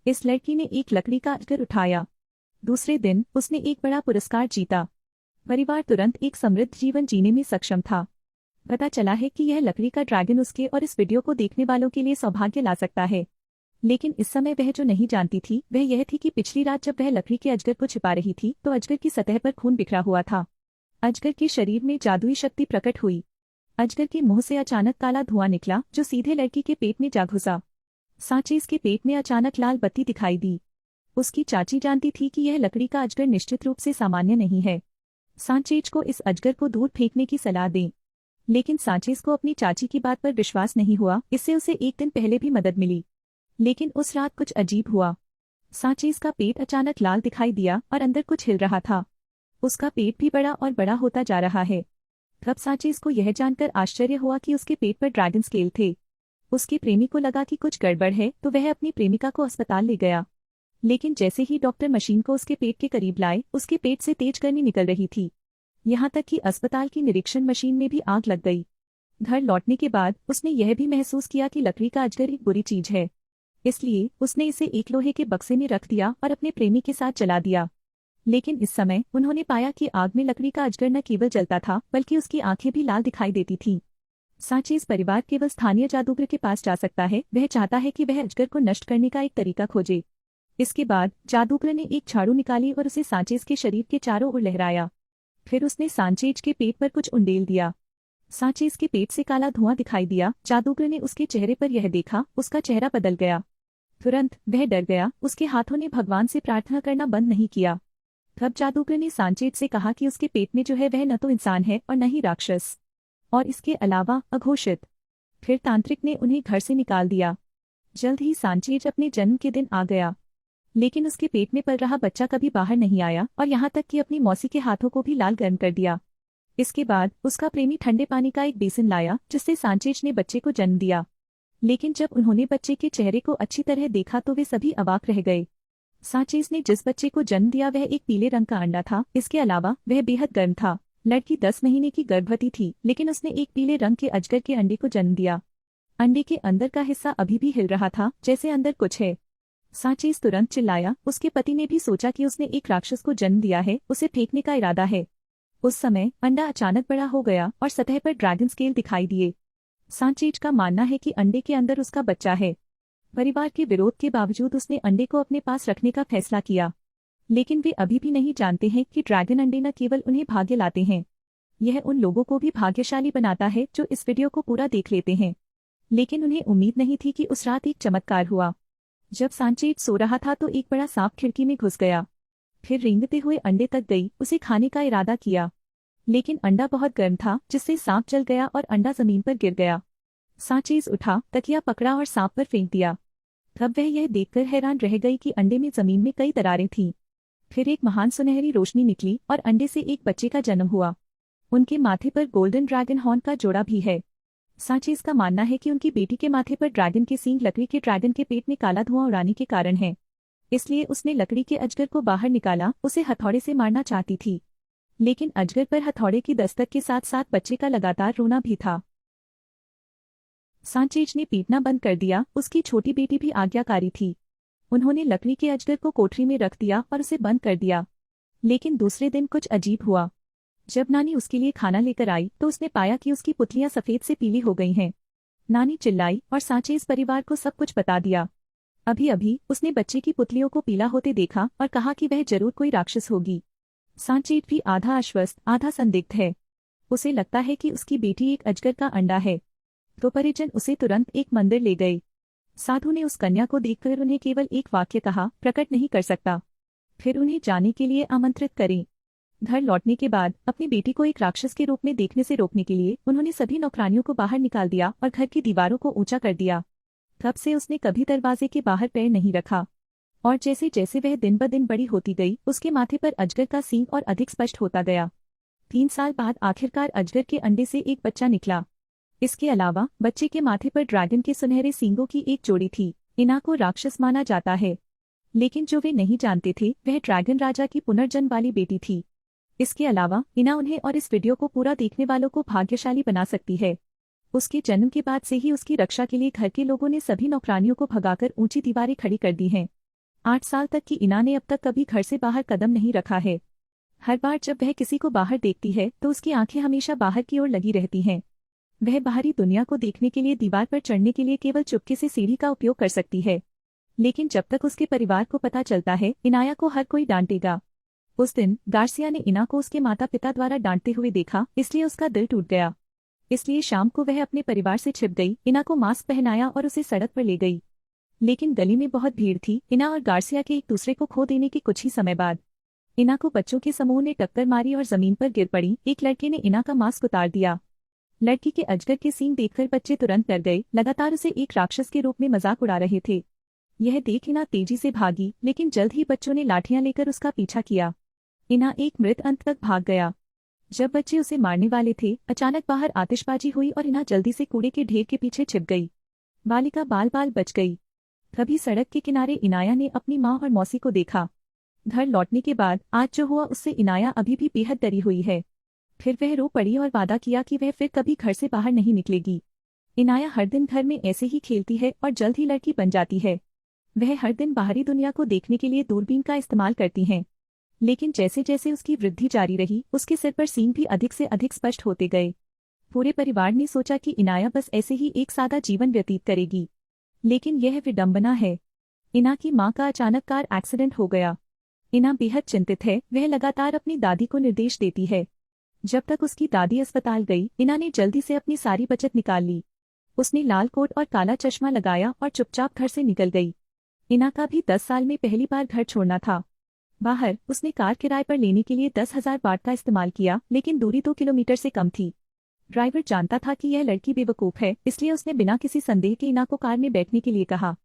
इस लड़की ने एक लकड़ी का अजगर उठाया। दूसरे दिन उसने एक बड़ा पुरस्कार जीता। परिवार तुरंत एक समृद्ध जीवन जीने में सक्षम था। पता चला है कि यह लकड़ी का ड्रैगन उसके और इस वीडियो को देखने वालों के लिए सौभाग्य ला सकता है। लेकिन इस समय वह जो नहीं जानती थी वह यह थी कि पिछली रात जब वह लकड़ी के अजगर को छिपा रही थी तो अजगर की सतह पर खून बिखरा हुआ था। अजगर के शरीर में जादुई शक्ति प्रकट हुई। अजगर के मुंह से अचानक काला धुआं निकला जो सीधे लड़की के पेट में जा घुसा। सांचेज के पेट में अचानक लाल बत्ती दिखाई दी। उसकी चाची जानती थी कि यह लकड़ी का अजगर निश्चित रूप से सामान्य नहीं है। सांचेज को इस अजगर को दूर फेंकने की सलाह दें। लेकिन सांचेज को अपनी चाची की बात पर विश्वास नहीं हुआ। इससे उसे एक दिन पहले भी मदद मिली, लेकिन उस रात कुछ अजीब हुआ। सांचेज का पेट अचानक लाल दिखाई दिया और अंदर कुछ हिल रहा था। उसका पेट भी बड़ा और बड़ा होता जा रहा है। तब सांचेज को यह जानकर आश्चर्य हुआ कि उसके पेट पर ड्रैगन स्केल थे। उसके प्रेमी को लगा कि कुछ गड़बड़ है तो वह अपनी प्रेमिका को अस्पताल ले गया। लेकिन जैसे ही डॉक्टर मशीन को उसके पेट के करीब लाए उसके पेट से तेज गर्मी निकल रही थी। यहाँ तक कि अस्पताल की निरीक्षण मशीन में भी आग लग गई। घर लौटने के बाद उसने यह भी महसूस किया कि लकड़ी का अजगर एक बुरी चीज है। इसलिए उसने इसे एक लोहे के बक्से में रख दिया और अपने प्रेमी के साथ जला दिया। लेकिन इस समय उन्होंने पाया कि आग में लकड़ी का अजगर न केवल जलता था बल्कि उसकी आंखें भी लाल दिखाई देती थीं। सांचेज परिवार केवल स्थानीय जादूगर के पास जा सकता है। वह चाहता है कि वह अजगर को नष्ट करने का एक तरीका खोजे। इसके बाद जादूगर ने एक झाड़ू निकाली और उसे सांचेज के शरीर के चारों ओर लहराया। फिर उसने सांचेज के पेट पर कुछ उंडेल दिया। सांचेज के पेट से काला धुआं दिखाई दिया। जादूगर ने उसके चेहरे पर यह देखा, उसका चेहरा बदल गया। तुरंत वह डर गया। उसके हाथों ने भगवान से प्रार्थना करना बंद नहीं किया। तब जादूगर ने सांचेज से कहा कि उसके पेट में जो है वह न तो इंसान है और न ही राक्षस, और इसके अलावा अघोषित। फिर तांत्रिक ने उन्हें घर से निकाल दिया। जल्द ही सांचेज अपने जन्म के दिन आ गया, लेकिन उसके पेट में पल रहा बच्चा कभी बाहर नहीं आया और यहाँ तक कि अपनी मौसी के हाथों को भी लाल गर्म कर दिया। इसके बाद उसका प्रेमी ठंडे पानी का एक बेसिन लाया जिससे सांचेज ने बच्चे को जन्म दिया। लेकिन जब उन्होंने बच्चे के चेहरे को अच्छी तरह देखा तो वे सभी अवाक रह गए। सांचेज ने जिस बच्चे को जन्म दिया वह एक पीले रंग का अंडा था। इसके अलावा वह बेहद गर्म था। लड़की 10 महीने की गर्भवती थी, लेकिन उसने एक पीले रंग के अजगर के अंडे को जन्म दिया। अंडे के अंदर का हिस्सा अभी भी हिल रहा था, जैसे अंदर कुछ है। सांचेज तुरंत चिल्लाया। उसके पति ने भी सोचा कि उसने एक राक्षस को जन्म दिया है, उसे फेंकने का इरादा है। उस समय अंडा अचानक बड़ा हो गया और सतह पर ड्रैगन स्केल दिखाई दिए। सांचेज का मानना है कि अंडे के अंदर उसका बच्चा है। परिवार के विरोध के बावजूद उसने अंडे को अपने पास रखने का फैसला किया। लेकिन वे अभी भी नहीं जानते हैं कि ड्रैगन अंडे न केवल उन्हें भाग्य लाते हैं, यह उन लोगों को भी भाग्यशाली बनाता है जो इस वीडियो को पूरा देख लेते हैं। लेकिन उन्हें उम्मीद नहीं थी कि उस रात एक चमत्कार हुआ। जब सांचेज सो रहा था तो एक बड़ा सांप खिड़की में घुस गया। फिर रेंगते हुए अंडे तक गई, उसे खाने का इरादा किया। लेकिन अंडा बहुत गर्म था जिससे सांप जल गया और अंडा जमीन पर गिर गया। सांचेज उठा, तकिया पकड़ा और सांप पर फेंक दिया। तब वह यह देखकर हैरान रह गई कि अंडे में जमीन में कई दरारें थीं। फिर एक महान सुनहरी रोशनी निकली और अंडे से एक बच्चे का जन्म हुआ। उनके माथे पर गोल्डन ड्रैगन हॉर्न का जोड़ा भी है। सांचेज का मानना है कि उनकी बेटी के माथे पर ड्रैगन के सींग लकड़ी के ड्रैगन के पेट में काला धुआं उड़ाने के कारण है। इसलिए उसने लकड़ी के अजगर को बाहर निकाला। उसे हथौड़े से मारना चाहती थी, लेकिन अजगर पर हथौड़े की दस्तक के साथ साथ बच्चे का लगातार रोना भी था। सांचेज ने पीटना बंद कर दिया। उसकी छोटी बेटी भी आज्ञाकारी थी। उन्होंने लकड़ी के अजगर को कोठरी में रख दिया और उसे बंद कर दिया। लेकिन दूसरे दिन कुछ अजीब हुआ। जब नानी उसके लिए खाना लेकर आई तो उसने पाया कि उसकी पुतलियां सफेद से पीली हो गई हैं। नानी चिल्लाई और सांचेज परिवार को सब कुछ बता दिया। अभी अभी उसने बच्चे की पुतलियों को पीला होते देखा और कहा कि वह जरूर कोई राक्षस होगी। सांचेज भी आधा आश्वस्त आधा संदिग्ध है। उसे लगता है कि उसकी बेटी एक अजगर का अंडा है। तो परिजन उसे तुरंत एक मंदिर ले गए। साधु ने उस कन्या को देखकर उन्हें केवल एक वाक्य कहा, प्रकट नहीं कर सकता। फिर उन्हें जाने के लिए आमंत्रित करें। घर लौटने के बाद अपनी बेटी को एक राक्षस के रूप में देखने से रोकने के लिए उन्होंने सभी नौकरानियों को बाहर निकाल दिया और घर की दीवारों को ऊंचा कर दिया। तब से उसने कभी दरवाजे के बाहर पैर नहीं रखा। और जैसे जैसे वह दिन ब दिन बड़ी होती गई उसके माथे पर अजगर का सींग और अधिक स्पष्ट होता गया। 3 साल बाद आखिरकार अजगर के अंडे से एक बच्चा निकला। इसके अलावा बच्चे के माथे पर ड्रैगन के सुनहरे सींगों की एक जोड़ी थी। इना को राक्षस माना जाता है, लेकिन जो वे नहीं जानते थे वह ड्रैगन राजा की पुनर्जन्म वाली बेटी थी। इसके अलावा इना उन्हें और इस वीडियो को पूरा देखने वालों को भाग्यशाली बना सकती है। उसके जन्म के बाद से ही उसकी रक्षा के लिए घर के लोगों ने सभी नौकरानियों को भगाकर ऊंची दीवारें खड़ी कर दी हैं। 8 साल तक की इना ने अब तक कभी घर से बाहर कदम नहीं रखा है। हर बार जब वह किसी को बाहर देखती है तो उसकी आंखें हमेशा बाहर की ओर लगी रहती हैं। वह बाहरी दुनिया को देखने के लिए दीवार पर चढ़ने के लिए केवल चुपके से सीढ़ी का उपयोग कर सकती है। लेकिन जब तक उसके परिवार को पता चलता है इनाया को हर कोई डांटेगा। उस दिन गार्सिया ने इना को उसके माता पिता द्वारा डांटते हुए देखा, इसलिए उसका दिल टूट गया। इसलिए शाम को वह अपने परिवार से छिप गई, इना को मास्क पहनाया और उसे सड़क पर ले गई। लेकिन गली में बहुत भीड़ थी। इना और गार्सिया के एक दूसरे को खो देने के कुछ ही समय बाद इना को बच्चों के समूह ने टक्कर मारी और जमीन पर गिर पड़ी। एक लड़के ने इना का मास्क उतार दिया। लड़की के अजगर के सींग देखकर बच्चे तुरंत डर गए, लगातार उसे एक राक्षस के रूप में मजाक उड़ा रहे थे। यह देख इना तेजी से भागी, लेकिन जल्द ही बच्चों ने लाठियां लेकर उसका पीछा किया। इना एक मृत अंत तक भाग गया। जब बच्चे उसे मारने वाले थे, अचानक बाहर आतिशबाजी हुई और इना जल्दी से कूड़े के ढेर के पीछे छिप गई। बालिका बाल बाल बच गई। तभी सड़क के किनारे इनाया ने अपनी माँ और मौसी को देखा। घर लौटने के बाद आज जो हुआ उससे इनाया अभी भी बेहद डरी हुई है। फिर वह रो पड़ी और वादा किया कि वह फिर कभी घर से बाहर नहीं निकलेगी। इनाया हर दिन घर में ऐसे ही खेलती है और जल्द ही लड़की बन जाती है। वह हर दिन बाहरी दुनिया को देखने के लिए दूरबीन का इस्तेमाल करती हैं। लेकिन जैसे जैसे उसकी वृद्धि जारी रही, उसके सिर पर सींग भी अधिक से अधिक स्पष्ट होते गए। पूरे परिवार ने सोचा कि इनाया बस ऐसे ही एक सादा जीवन व्यतीत करेगी। लेकिन यह विडंबना है। इना की मां का अचानक कार एक्सीडेंट हो गया। इना बेहद चिंतित है। वह लगातार अपनी दादी को निर्देश देती है। जब तक उसकी दादी अस्पताल गई, इना ने जल्दी से अपनी सारी बचत निकाल ली। उसने लाल कोट और काला चश्मा लगाया और चुपचाप घर से निकल गई। इना का भी 10 साल में पहली बार घर छोड़ना था। बाहर उसने कार किराए पर लेने के लिए 10,000 बाट का इस्तेमाल किया, लेकिन दूरी 2 किलोमीटर से कम थी। ड्राइवर जानता था कि यह लड़की बेवकूफ है, इसलिए उसने बिना किसी संदेह के इना को कार में बैठने के लिए कहा।